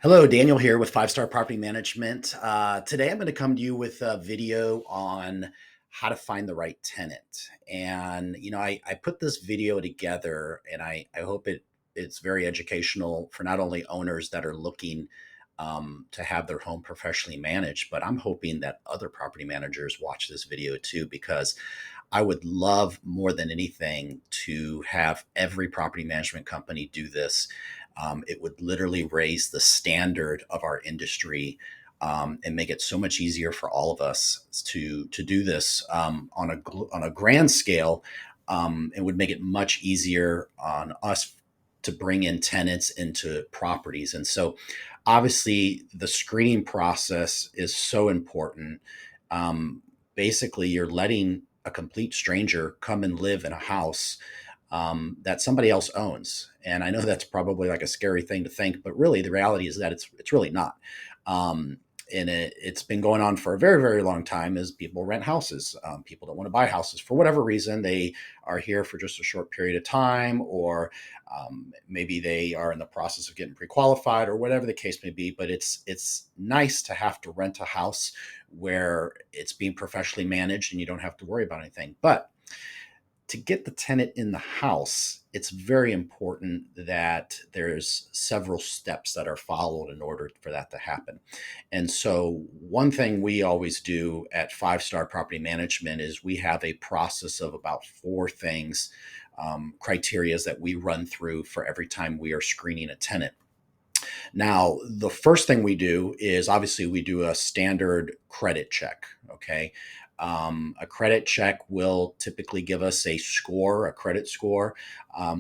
Hello, Daniel here with Five Star Property Management. Today I'm going to come to you with a video on how to find the right tenant. And, I put this video together and I hope it's very educational for not only owners that are looking to have their home professionally managed, but I'm hoping that other property managers watch this video too, because I would love more than anything to have every property management company do this. It would literally raise the standard of our industry and make it so much easier for all of us to do this on a grand scale. It would make it much easier on us to bring in tenants into properties. And so, obviously, the screening process is so important. Um, Basically, you're letting a complete stranger come and live in a house that somebody else owns. And I know that's probably like a scary thing to think, but really the reality is that it's really not. Um, and it's been going on for a very, very long time as people rent houses. People don't want to buy houses for whatever reason. They are here for just a short period of time, or maybe they are in the process of getting pre-qualified, or whatever the case may be. But it's nice to have to rent a house where it's being professionally managed and you don't have to worry about anything. But to get the tenant in the house, it's very important that there's several steps that are followed in order for that to happen. And so, one thing we always do at Five Star Property Management is we have a process of about four things, criterias that we run through for every time we are screening a tenant. Now, the first thing we do is obviously we do a standard credit check. Okay. A credit check will typically give us a score, a credit score.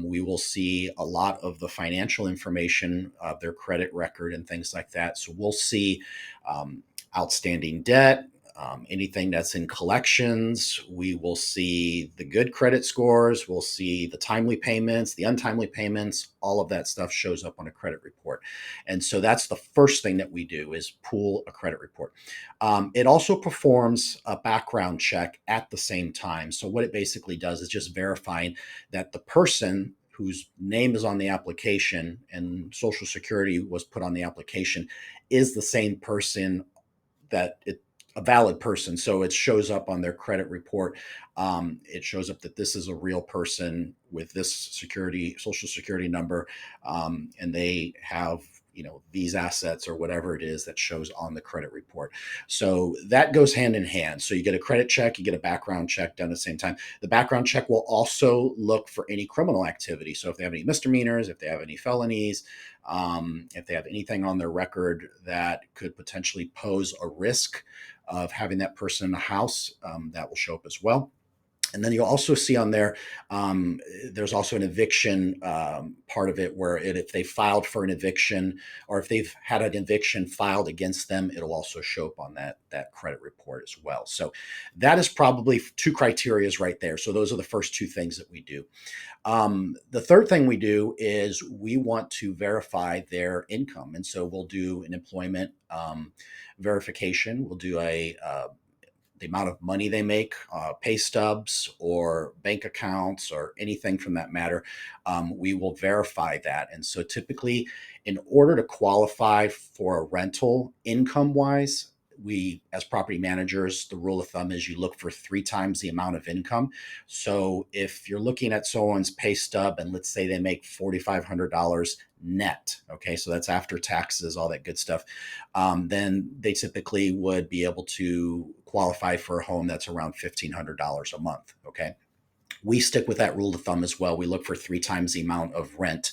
We will see a lot of the financial information of their credit record and things like that. So we'll see outstanding debt, anything that's in collections. We will see the good credit scores. We'll see the timely payments, the untimely payments. All of that stuff shows up on a credit report. And so that's the first thing that we do is pull a credit report. It also performs a background check at the same time. So what it basically does is just verifying that the person whose name is on the application and social security was put on the application is the same person, that a valid person. So it shows up on their credit report. It shows up that this is a real person with this social security number, and they have these assets or whatever it is that shows on the credit report. So that goes hand in hand. So you get a credit check, you get a background check done at the same time. The background check will also look for any criminal activity. So if they have any misdemeanors, if they have any felonies, if they have anything on their record that could potentially pose a risk of having that person in the house, that will show up as well. And then you'll also see on there, there's also an eviction part of it where if they filed for an eviction, or if they've had an eviction filed against them, it'll also show up on that credit report as well. So that is probably two criterias right there. So those are the first two things that we do. The third thing we do is we want to verify their income. And so we'll do an employment verification. We'll do the amount of money they make, pay stubs or bank accounts or anything from that matter. We will verify that. And so typically, in order to qualify for a rental income wise, we, as property managers, the rule of thumb is you look for three times the amount of income. So if you're looking at someone's pay stub and let's say they make $4,500 net, okay, so that's after taxes, all that good stuff, then they typically would be able to qualify for a home that's around $1,500 a month, okay? We stick with that rule of thumb as well. We look for three times the amount of rent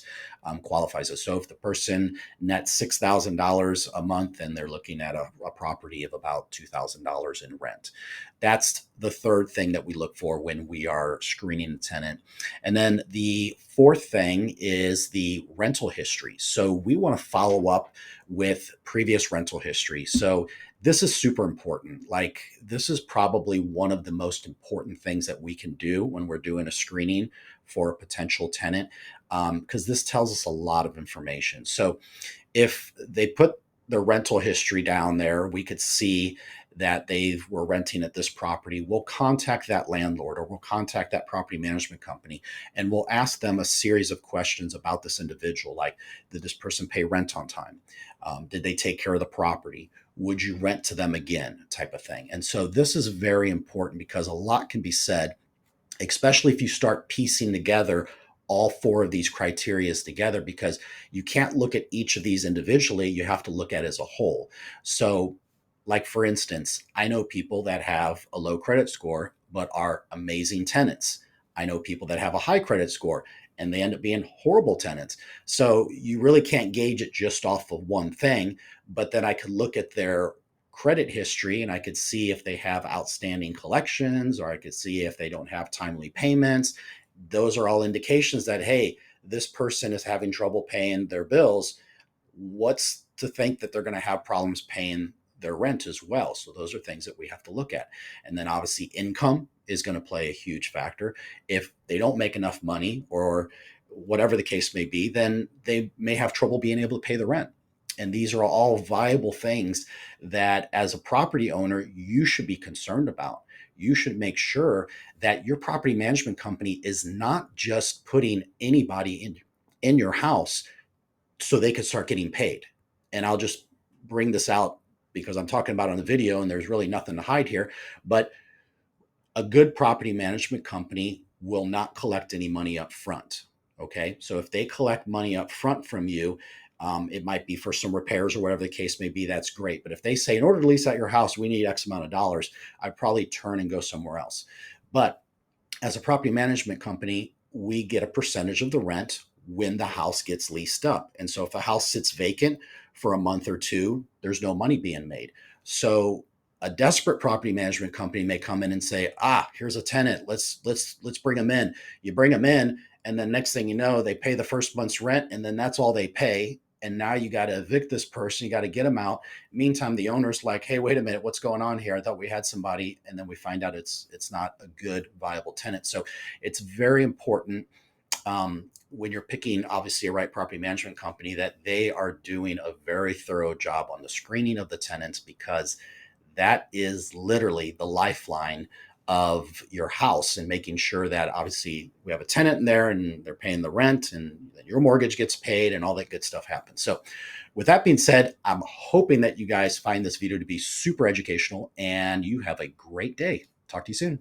qualifies us. So if the person nets $6,000 a month, then they're looking at a property of about $2,000 in rent. That's the third thing that we look for when we are screening a tenant. And then the fourth thing is the rental history. So we want to follow up with previous rental history. So this is super important. Like, this is probably one of the most important things that we can do when we're doing a screening for a potential tenant, because this tells us a lot of information. So if they put their rental history down there. We could see that they were renting at this property. We'll contact that landlord or we'll contact that property management company and we'll ask them a series of questions about this individual, like, did this person pay rent on time? Did they take care of the property? Would you rent to them again, type of thing. And so this is very important because a lot can be said, especially if you start piecing together all four of these criterias together, because you can't look at each of these individually. You have to look at it as a whole. So, like for instance, I know people that have a low credit score but are amazing tenants. I know people that have a high credit score and they end up being horrible tenants. So you really can't gauge it just off of one thing. But then I could look at their credit history and I could see if they have outstanding collections or I could see if they don't have timely payments. Those are all indications that, hey, this person is having trouble paying their bills. What's to think that they're going to have problems paying their rent as well? So those are things that we have to look at. And then obviously income is going to play a huge factor. If they don't make enough money or whatever the case may be, then they may have trouble being able to pay the rent. And these are all viable things that as a property owner, you should be concerned about. You should make sure that your property management company is not just putting anybody in your house so they can start getting paid. And I'll just bring this out because I'm talking about it on the video and there's really nothing to hide here. But a good property management company will not collect any money up front. Okay. So if they collect money up front from you, it might be for some repairs or whatever the case may be. That's great. But if they say, in order to lease out your house, we need X amount of dollars, I'd probably turn and go somewhere else. But as a property management company, we get a percentage of the rent when the house gets leased up. And so if a house sits vacant for a month or two, there's no money being made. So a desperate property management company may come in and say, here's a tenant. Let's bring them in. You bring them in, and then next thing you know, they pay the first month's rent, and then that's all they pay. And now you got to evict this person. You got to get them out. Meantime, the owner's like, hey, wait a minute, what's going on here? I thought we had somebody. And then we find out it's not a good, viable tenant. So it's very important when you're picking, obviously, a right property management company that they are doing a very thorough job on the screening of the tenants, because that is literally the lifeline of your house, and making sure that obviously we have a tenant in there and they're paying the rent and your mortgage gets paid and all that good stuff happens. So with that being said, I'm hoping that you guys find this video to be super educational and you have a great day. Talk to you soon.